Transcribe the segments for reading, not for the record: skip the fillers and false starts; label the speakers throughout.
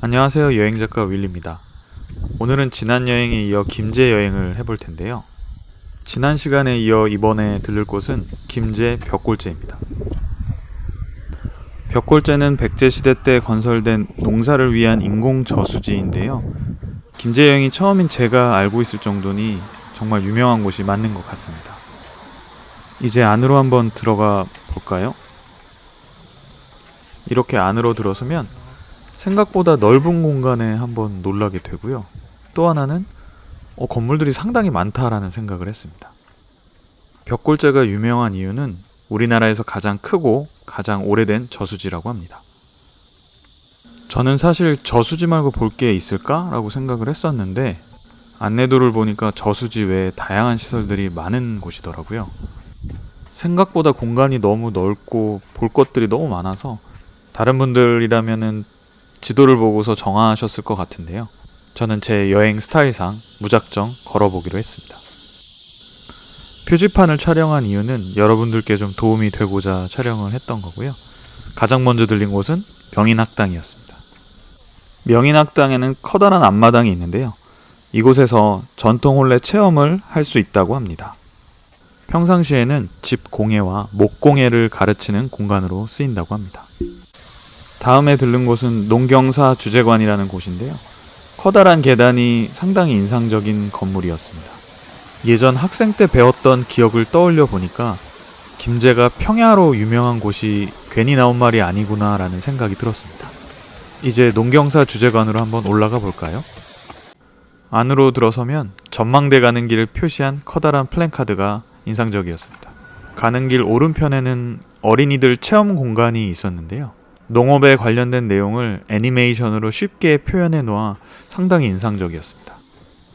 Speaker 1: 안녕하세요. 여행작가 윌리입니다. 오늘은 지난 여행에 이어 김제 여행을 해볼 텐데요. 지난 시간에 이어 이번에 들를 곳은 김제 벽골제입니다. 벽골제는 백제시대 때 건설된 농사를 위한 인공 저수지인데요. 김제 여행이 처음인 제가 알고 있을 정도니 정말 유명한 곳이 맞는 것 같습니다. 이제 안으로 한번 들어가 볼까요? 이렇게 안으로 들어서면 생각보다 넓은 공간에 한번 놀라게 되고요. 또 하나는 건물들이 상당히 많다라는 생각을 했습니다. 벽골제가 유명한 이유는 우리나라에서 가장 크고 가장 오래된 저수지라고 합니다. 저는 사실 저수지 말고 볼 게 있을까? 라고 생각을 했었는데 안내도를 보니까 저수지 외에 다양한 시설들이 많은 곳이더라고요. 생각보다 공간이 너무 넓고 볼 것들이 너무 많아서 다른 분들이라면은 지도를 보고서 정하셨을 것 같은데요. 저는 제 여행 스타일상 무작정 걸어보기로 했습니다. 표지판을 촬영한 이유는 여러분들께 좀 도움이 되고자 촬영을 했던 거고요. 가장 먼저 들린 곳은 명인학당이었습니다. 명인학당에는 커다란 앞마당이 있는데요. 이곳에서 전통 혼례 체험을 할 수 있다고 합니다. 평상시에는 집 공예와 목공예를 가르치는 공간으로 쓰인다고 합니다. 다음에 들른 곳은 농경사 주재관이라는 곳인데요. 커다란 계단이 상당히 인상적인 건물이었습니다. 예전 학생 때 배웠던 기억을 떠올려 보니까 김제가 평야로 유명한 곳이 괜히 나온 말이 아니구나 라는 생각이 들었습니다. 이제 농경사 주재관으로 한번 올라가 볼까요? 안으로 들어서면 전망대 가는 길을 표시한 커다란 플랜카드가 인상적이었습니다. 가는 길 오른편에는 어린이들 체험 공간이 있었는데요. 농업에 관련된 내용을 애니메이션으로 쉽게 표현해 놓아 상당히 인상적이었습니다.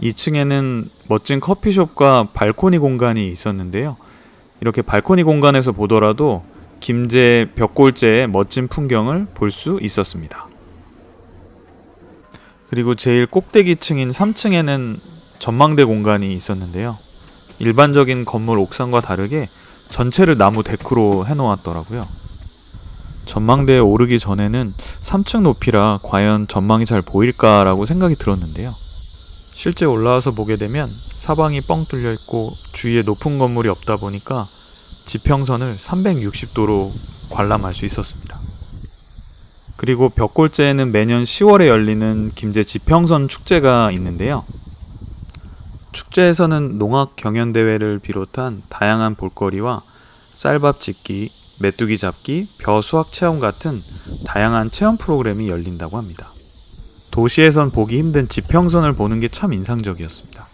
Speaker 1: 2층에는 멋진 커피숍과 발코니 공간이 있었는데요. 이렇게 발코니 공간에서 보더라도 김제 벽골제의 멋진 풍경을 볼 수 있었습니다. 그리고 제일 꼭대기층인 3층에는 전망대 공간이 있었는데요. 일반적인 건물 옥상과 다르게 전체를 나무 데크로 해놓았더라고요. 전망대에 오르기 전에는 3층 높이라 과연 전망이 잘 보일까라고 생각이 들었는데요. 실제 올라와서 보게 되면 사방이 뻥 뚫려 있고 주위에 높은 건물이 없다 보니까 지평선을 360도로 관람할 수 있었습니다. 그리고 벽골제에는 매년 10월에 열리는 김제 지평선 축제가 있는데요. 축제에서는 농악 경연대회를 비롯한 다양한 볼거리와 쌀밥 짓기, 메뚜기 잡기, 벼 수확 체험 같은 다양한 체험 프로그램이 열린다고 합니다. 도시에선 보기 힘든 지평선을 보는 게 참 인상적이었습니다.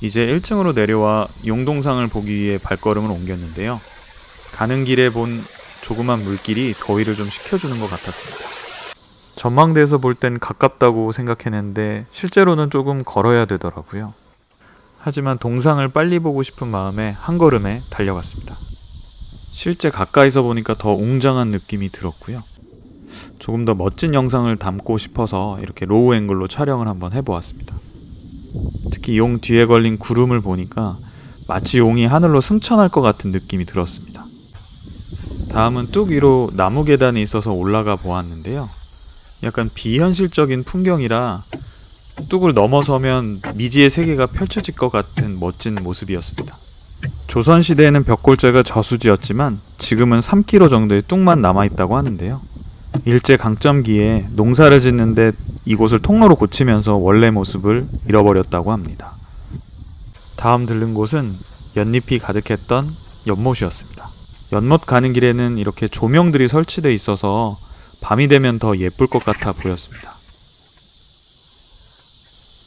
Speaker 1: 이제 1층으로 내려와 용동상을 보기 위해 발걸음을 옮겼는데요. 가는 길에 본 조그만 물길이 더위를 좀 식혀주는 것 같았습니다. 전망대에서 볼 땐 가깝다고 생각했는데 실제로는 조금 걸어야 되더라고요. 하지만 동상을 빨리 보고 싶은 마음에 한 걸음에 달려갔습니다. 실제 가까이서 보니까 더 웅장한 느낌이 들었고요. 조금 더 멋진 영상을 담고 싶어서 이렇게 로우 앵글로 촬영을 한번 해보았습니다. 특히 용 뒤에 걸린 구름을 보니까 마치 용이 하늘로 승천할 것 같은 느낌이 들었습니다. 다음은 뚝 위로 나무 계단이 있어서 올라가 보았는데요. 약간 비현실적인 풍경이라 뚝을 넘어서면 미지의 세계가 펼쳐질 것 같은 멋진 모습이었습니다. 조선시대에는 벽골제가 저수지였지만 지금은 3km 정도의 뚝만 남아있다고 하는데요. 일제강점기에 농사를 짓는데 이곳을 통로로 고치면서 원래 모습을 잃어버렸다고 합니다. 다음 들른 곳은 연잎이 가득했던 연못이었습니다. 연못 가는 길에는 이렇게 조명들이 설치되어 있어서 밤이 되면 더 예쁠 것 같아 보였습니다.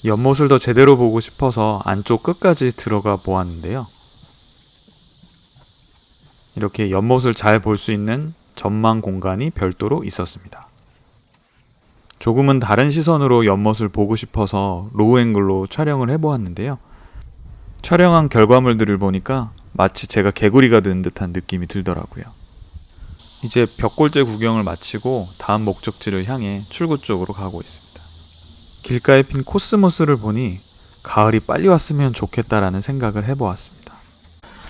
Speaker 1: 연못을 더 제대로 보고 싶어서 안쪽 끝까지 들어가 보았는데요. 이렇게 연못을 잘 볼 수 있는 전망 공간이 별도로 있었습니다. 조금은 다른 시선으로 연못을 보고 싶어서 로우 앵글로 촬영을 해보았는데요. 촬영한 결과물들을 보니까 마치 제가 개구리가 된 듯한 느낌이 들더라고요. 이제 벽골제 구경을 마치고 다음 목적지를 향해 출구 쪽으로 가고 있습니다. 길가에 핀 코스모스를 보니 가을이 빨리 왔으면 좋겠다라는 생각을 해보았습니다.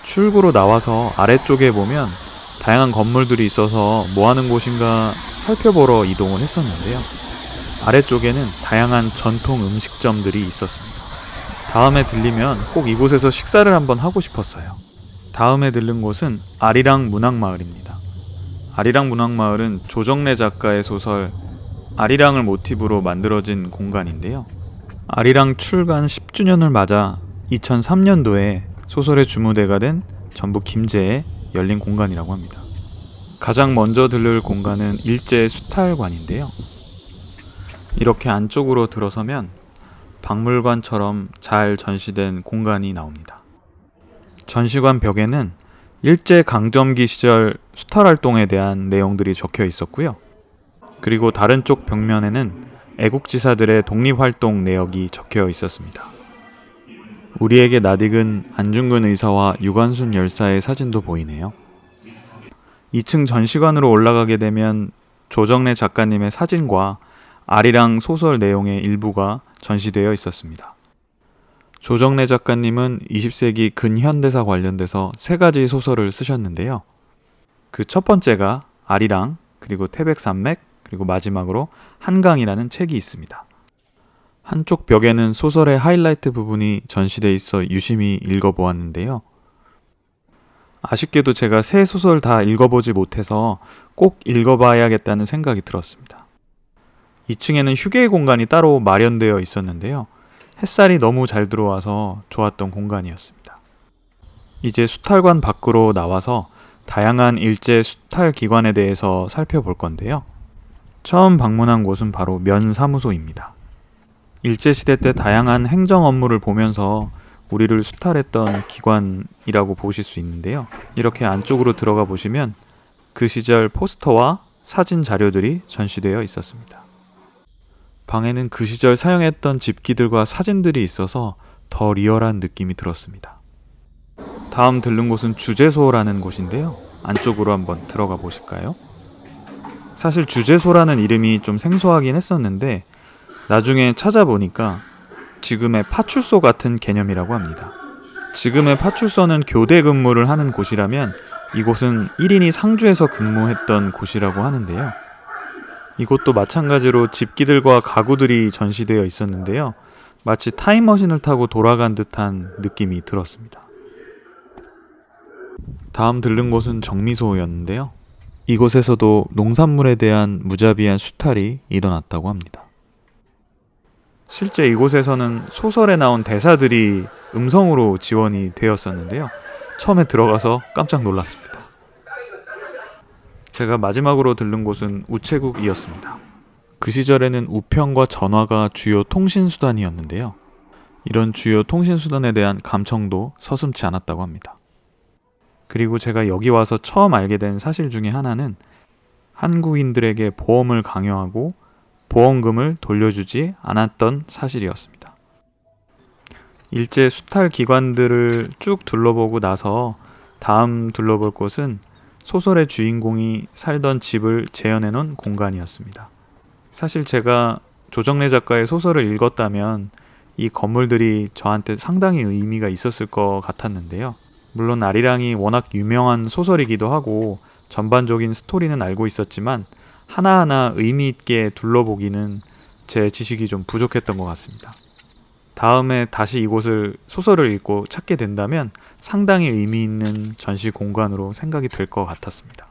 Speaker 1: 출구로 나와서 아래쪽에 보면 다양한 건물들이 있어서 뭐 하는 곳인가 살펴보러 이동을 했었는데요. 아래쪽에는 다양한 전통 음식점들이 있었습니다. 다음에 들리면 꼭 이곳에서 식사를 한번 하고 싶었어요. 다음에 들른 곳은 아리랑 문학마을입니다. 아리랑 문학마을은 조정래 작가의 소설 아리랑을 모티브로 만들어진 공간인데요. 아리랑 출간 10주년을 맞아 2003년도에 소설의 주무대가 된 전북 김제에 열린 공간이라고 합니다. 가장 먼저 들를 공간은 일제 수탈관인데요. 이렇게 안쪽으로 들어서면 박물관처럼 잘 전시된 공간이 나옵니다. 전시관 벽에는 일제 강점기 시절 수탈활동에 대한 내용들이 적혀 있었고요. 그리고 다른 쪽 벽면에는 애국지사들의 독립활동 내역이 적혀 있었습니다. 우리에게 낯익은 안중근 의사와 유관순 열사의 사진도 보이네요. 2층 전시관으로 올라가게 되면 조정래 작가님의 사진과 아리랑 소설 내용의 일부가 전시되어 있었습니다. 조정래 작가님은 20세기 근현대사 관련돼서 3가지 소설을 쓰셨는데요. 그 첫 번째가 아리랑, 그리고 태백산맥, 그리고 마지막으로 한강이라는 책이 있습니다. 한쪽 벽에는 소설의 하이라이트 부분이 전시되어 있어 유심히 읽어보았는데요. 아쉽게도 제가 새 소설 다 읽어보지 못해서 꼭 읽어봐야겠다는 생각이 들었습니다. 2층에는 휴게 공간이 따로 마련되어 있었는데요. 햇살이 너무 잘 들어와서 좋았던 공간이었습니다. 이제 수탈관 밖으로 나와서 다양한 일제 수탈 기관에 대해서 살펴볼 건데요. 처음 방문한 곳은 바로 면사무소입니다. 일제시대 때 다양한 행정 업무를 보면서 우리를 수탈했던 기관이라고 보실 수 있는데요. 이렇게 안쪽으로 들어가 보시면 그 시절 포스터와 사진 자료들이 전시되어 있었습니다. 방에는 그 시절 사용했던 집기들과 사진들이 있어서 더 리얼한 느낌이 들었습니다. 다음 들른 곳은 주재소라는 곳인데요. 안쪽으로 한번 들어가 보실까요? 사실 주재소라는 이름이 좀 생소하긴 했었는데 나중에 찾아보니까 지금의 파출소 같은 개념이라고 합니다. 지금의 파출소는 교대 근무를 하는 곳이라면 이곳은 1인이 상주에서 근무했던 곳이라고 하는데요. 이곳도 마찬가지로 집기들과 가구들이 전시되어 있었는데요. 마치 타임머신을 타고 돌아간 듯한 느낌이 들었습니다. 다음 들른 곳은 정미소였는데요. 이곳에서도 농산물에 대한 무자비한 수탈이 일어났다고 합니다. 실제 이곳에서는 소설에 나온 대사들이 음성으로 지원이 되었었는데요. 처음에 들어가서 깜짝 놀랐습니다. 제가 마지막으로 들른 곳은 우체국이었습니다. 그 시절에는 우편과 전화가 주요 통신수단이었는데요. 이런 주요 통신수단에 대한 감청도 서슴지 않았다고 합니다. 그리고 제가 여기 와서 처음 알게 된 사실 중에 하나는 한국인들에게 보험을 강요하고 보험금을 돌려주지 않았던 사실이었습니다. 일제 수탈 기관들을 쭉 둘러보고 나서 다음 둘러볼 곳은 소설의 주인공이 살던 집을 재현해 놓은 공간이었습니다. 사실 제가 조정래 작가의 소설을 읽었다면 이 건물들이 저한테 상당히 의미가 있었을 것 같았는데요. 물론 아리랑이 워낙 유명한 소설이기도 하고 전반적인 스토리는 알고 있었지만 하나하나 의미 있게 둘러보기는 제 지식이 좀 부족했던 것 같습니다. 다음에 다시 이곳을 소설을 읽고 찾게 된다면 상당히 의미 있는 전시 공간으로 생각이 될 것 같았습니다.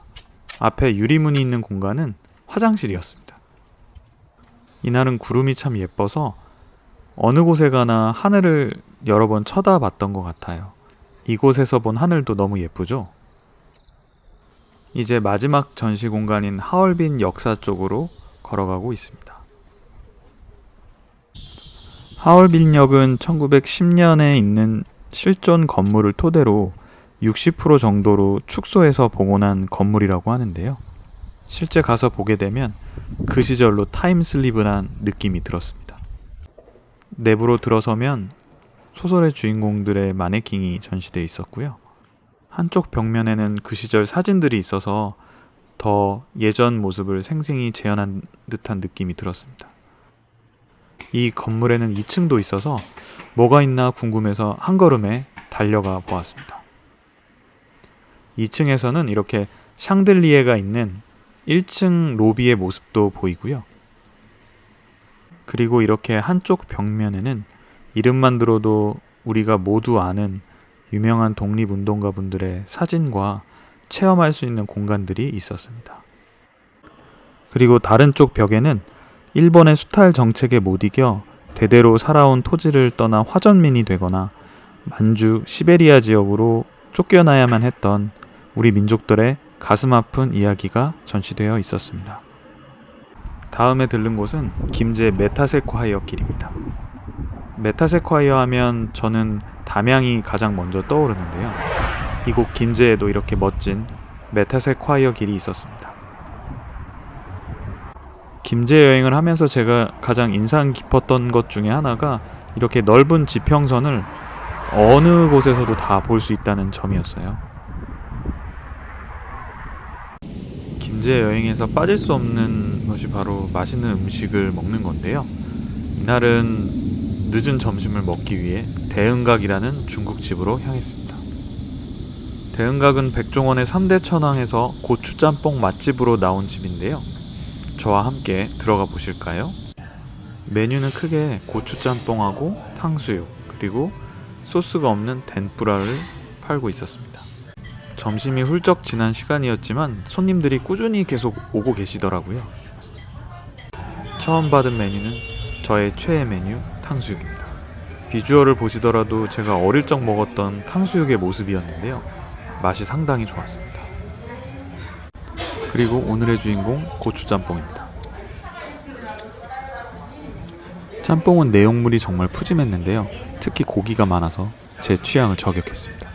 Speaker 1: 앞에 유리문이 있는 공간은 화장실이었습니다. 이날은 구름이 참 예뻐서 어느 곳에 가나 하늘을 여러 번 쳐다봤던 것 같아요. 이곳에서 본 하늘도 너무 예쁘죠? 이제 마지막 전시 공간인 하얼빈 역사 쪽으로 걸어가고 있습니다. 하얼빈역은 1910년에 있는 실존 건물을 토대로 60% 정도로 축소해서 복원한 건물이라고 하는데요. 실제 가서 보게 되면 그 시절로 타임슬립을 느낌이 들었습니다. 내부로 들어서면 소설의 주인공들의 마네킹이 전시되어 있었고요. 한쪽 벽면에는 그 시절 사진들이 있어서 더 예전 모습을 생생히 재현한 듯한 느낌이 들었습니다. 이 건물에는 2층도 있어서 뭐가 있나 궁금해서 한 걸음에 달려가 보았습니다. 2층에서는 이렇게 샹들리에가 있는 1층 로비의 모습도 보이고요. 그리고 이렇게 한쪽 벽면에는 이름만 들어도 우리가 모두 아는 유명한 독립운동가분들의 사진과 체험할 수 있는 공간들이 있었습니다. 그리고 다른 쪽 벽에는 일본의 수탈 정책에 못 이겨 대대로 살아온 토지를 떠나 화전민이 되거나 만주, 시베리아 지역으로 쫓겨나야만 했던 우리 민족들의 가슴 아픈 이야기가 전시되어 있었습니다. 다음에 들른 곳은 김제 메타세콰이어 길입니다. 메타세콰이어 하면 저는 담양이 가장 먼저 떠오르는데요. 이곳 김제에도 이렇게 멋진 메타세콰이어 길이 있었습니다. 김제 여행을 하면서 제가 가장 인상 깊었던 것 중에 하나가 이렇게 넓은 지평선을 어느 곳에서도 다 볼 수 있다는 점이었어요. 김제 여행에서 빠질 수 없는 것이 바로 맛있는 음식을 먹는 건데요. 이날은 늦은 점심을 먹기 위해 대흥각이라는 중국집으로 향했습니다. 대흥각은 백종원의 3대 천왕에서 고추짬뽕 맛집으로 나온 집인데요. 저와 함께 들어가 보실까요? 메뉴는 크게 고추짬뽕하고 탕수육, 그리고 소스가 없는 덴뿌라를 팔고 있었습니다. 점심이 훌쩍 지난 시간이었지만 손님들이 꾸준히 계속 오고 계시더라고요. 처음 받은 메뉴는 저의 최애 메뉴 탕수육입니다. 비주얼을 보시더라도 제가 어릴 적 먹었던 탕수육의 모습이었는데요. 맛이 상당히 좋았습니다. 그리고 오늘의 주인공 고추짬뽕입니다. 짬뽕은 내용물이 정말 푸짐했는데요. 특히 고기가 많아서 제 취향을 저격했습니다.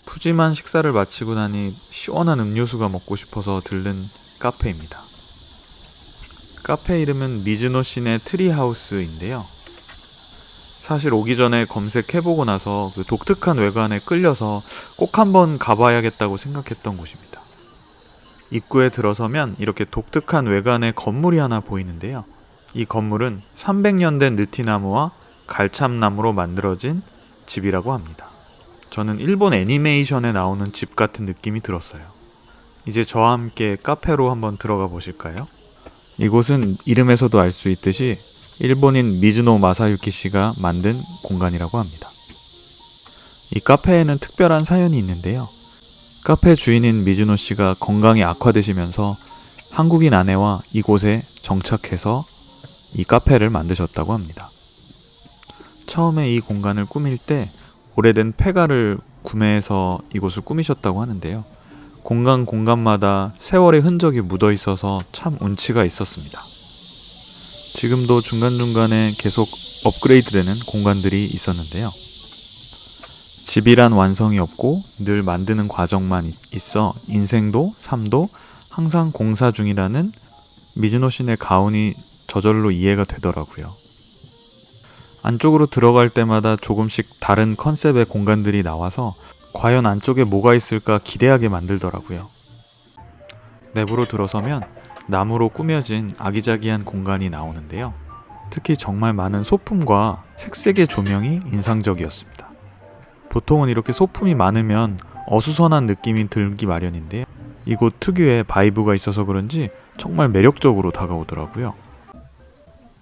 Speaker 1: 푸짐한 식사를 마치고 나니 시원한 음료수가 먹고 싶어서 들른 카페입니다. 카페 이름은 미즈노시네 트리하우스인데요. 사실 오기 전에 검색해보고 나서 그 독특한 외관에 끌려서 꼭 한번 가봐야겠다고 생각했던 곳입니다. 입구에 들어서면 이렇게 독특한 외관의 건물이 하나 보이는데요. 이 건물은 300년 된 느티나무와 갈참나무로 만들어진 집이라고 합니다. 저는 일본 애니메이션에 나오는 집 같은 느낌이 들었어요. 이제 저와 함께 카페로 한번 들어가 보실까요? 이곳은 이름에서도 알 수 있듯이 일본인 미즈노 마사유키 씨가 만든 공간이라고 합니다. 이 카페에는 특별한 사연이 있는데요. 카페 주인인 미즈노 씨가 건강이 악화되시면서 한국인 아내와 이곳에 정착해서 이 카페를 만드셨다고 합니다. 처음에 이 공간을 꾸밀 때 오래된 폐가를 구매해서 이곳을 꾸미셨다고 하는데요. 공간마다 세월의 흔적이 묻어 있어서 참 운치가 있었습니다. 지금도 중간중간에 계속 업그레이드되는 공간들이 있었는데요. 집이란 완성이 없고 늘 만드는 과정만 있어 인생도 삶도 항상 공사 중이라는 미즈노신의 가훈이 저절로 이해가 되더라고요. 안쪽으로 들어갈 때마다 조금씩 다른 컨셉의 공간들이 나와서 과연 안쪽에 뭐가 있을까 기대하게 만들더라고요. 내부로 들어서면 나무로 꾸며진 아기자기한 공간이 나오는데요. 특히 정말 많은 소품과 색색의 조명이 인상적이었습니다. 보통은 이렇게 소품이 많으면 어수선한 느낌이 들기 마련인데 이곳 특유의 바이브가 있어서 그런지 정말 매력적으로 다가오더라고요.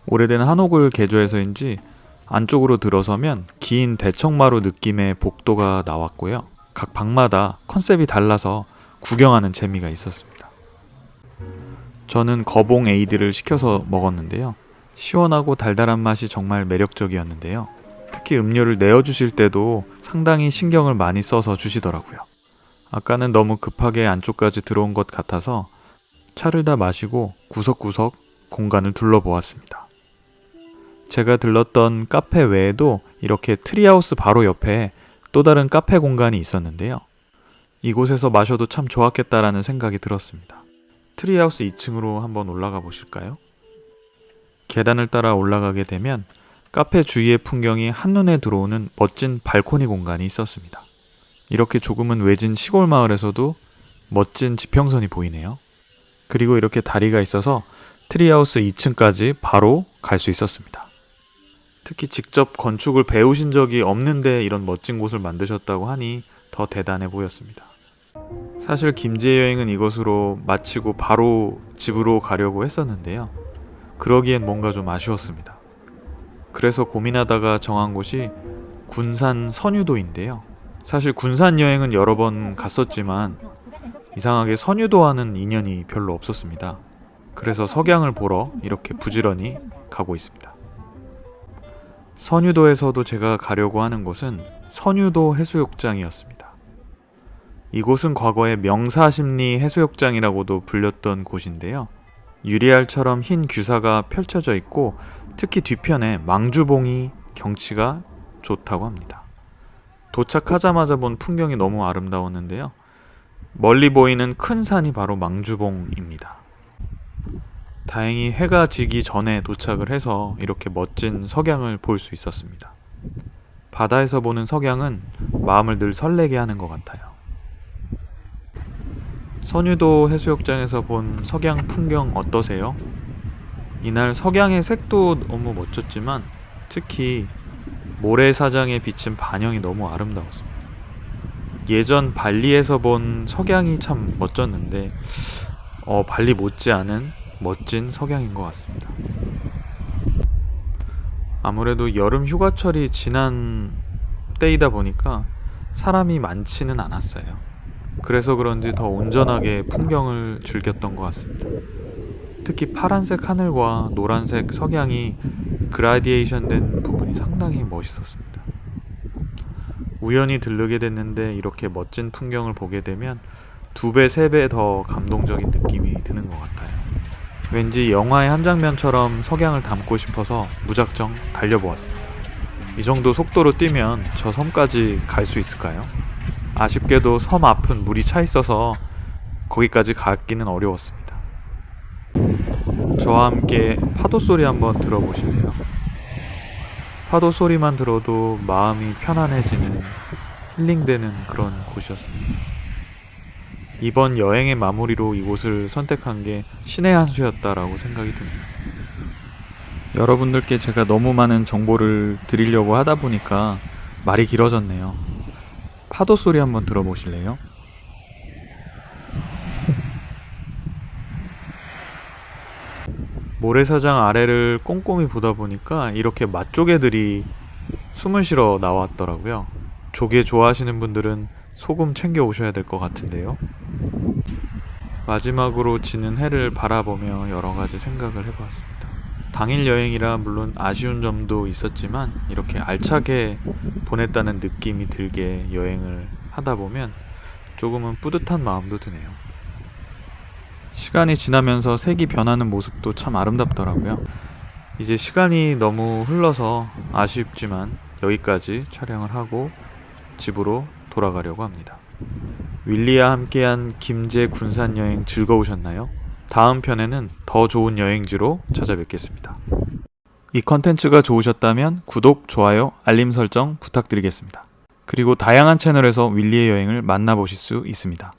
Speaker 1: 오래된 한옥을 개조해서인지 안쪽으로 들어서면 긴 대청마루 느낌의 복도가 나왔고요. 각 방마다 컨셉이 달라서 구경하는 재미가 있었습니다. 저는 거봉 에이드를 시켜서 먹었는데요. 시원하고 달달한 맛이 정말 매력적이었는데요. 특히 음료를 내어주실 때도 상당히 신경을 많이 써서 주시더라고요. 아까는 너무 급하게 안쪽까지 들어온 것 같아서 차를 다 마시고 구석구석 공간을 둘러보았습니다. 제가 들렀던 카페 외에도 이렇게 트리하우스 바로 옆에 또 다른 카페 공간이 있었는데요. 이곳에서 마셔도 참 좋았겠다라는 생각이 들었습니다. 트리하우스 2층으로 한번 올라가 보실까요? 계단을 따라 올라가게 되면 카페 주위의 풍경이 한눈에 들어오는 멋진 발코니 공간이 있었습니다. 이렇게 조금은 외진 시골 마을에서도 멋진 지평선이 보이네요. 그리고 이렇게 다리가 있어서 트리하우스 2층까지 바로 갈 수 있었습니다. 특히 직접 건축을 배우신 적이 없는데 이런 멋진 곳을 만드셨다고 하니 더 대단해 보였습니다. 사실 김제 여행은 이것으로 마치고 바로 집으로 가려고 했었는데요. 그러기엔 뭔가 좀 아쉬웠습니다. 그래서 고민하다가 정한 곳이 군산 선유도인데요. 사실 군산 여행은 여러 번 갔었지만 이상하게 선유도와는 인연이 별로 없었습니다. 그래서 석양을 보러 이렇게 부지런히 가고 있습니다. 선유도에서도 제가 가려고 하는 곳은 선유도 해수욕장이었습니다. 이곳은 과거에 명사심리 해수욕장이라고도 불렸던 곳인데요. 유리알처럼 흰 규사가 펼쳐져 있고 특히 뒤편에 망주봉이 경치가 좋다고 합니다. 도착하자마자 본 풍경이 너무 아름다웠는데요. 멀리 보이는 큰 산이 바로 망주봉입니다. 다행히 해가 지기 전에 도착을 해서 이렇게 멋진 석양을 볼 수 있었습니다. 바다에서 보는 석양은 마음을 늘 설레게 하는 것 같아요. 선유도 해수욕장에서 본 석양 풍경 어떠세요? 이날 석양의 색도 너무 멋졌지만 특히 모래사장에 비친 반영이 너무 아름다웠습니다. 예전 발리에서 본 석양이 참 멋졌는데 발리 못지않은 멋진 석양인 것 같습니다. 아무래도 여름 휴가철이 지난 때이다 보니까 사람이 많지는 않았어요. 그래서 그런지 더 온전하게 풍경을 즐겼던 것 같습니다. 특히 파란색 하늘과 노란색 석양이 그라디에이션 된 부분이 상당히 멋있었습니다. 우연히 들르게 됐는데 이렇게 멋진 풍경을 보게 되면 2배, 3배 더 감동적인 느낌이 드는 것 같아요. 왠지 영화의 한 장면처럼 석양을 담고 싶어서 무작정 달려보았습니다. 이 정도 속도로 뛰면 저 섬까지 갈 수 있을까요? 아쉽게도 섬 앞은 물이 차 있어서 거기까지 가기는 어려웠습니다. 저와 함께 파도 소리 한번 들어보실래요? 파도 소리만 들어도 마음이 편안해지는, 힐링되는 그런 곳이었습니다. 이번 여행의 마무리로 이곳을 선택한 게 신의 한 수였다라고 생각이 듭니다. 여러분들께 제가 너무 많은 정보를 드리려고 하다 보니까 말이 길어졌네요. 파도 소리 한번 들어보실래요? 모래사장 아래를 꼼꼼히 보다 보니까 이렇게 맛조개들이 숨을 쉬러 나왔더라고요. 조개 좋아하시는 분들은 소금 챙겨 오셔야 될 것 같은데요. 마지막으로 지는 해를 바라보며 여러 가지 생각을 해보았습니다. 당일 여행이라 물론 아쉬운 점도 있었지만 이렇게 알차게 보냈다는 느낌이 들게 여행을 하다 보면 조금은 뿌듯한 마음도 드네요. 시간이 지나면서 색이 변하는 모습도 참 아름답더라고요. 이제 시간이 너무 흘러서 아쉽지만 여기까지 촬영을 하고 집으로 돌아가려고 합니다. 윌리와 함께한 김제 군산 여행 즐거우셨나요? 다음 편에는 더 좋은 여행지로 찾아뵙겠습니다. 이 컨텐츠가 좋으셨다면 구독, 좋아요, 알림 설정 부탁드리겠습니다. 그리고 다양한 채널에서 윌리의 여행을 만나보실 수 있습니다.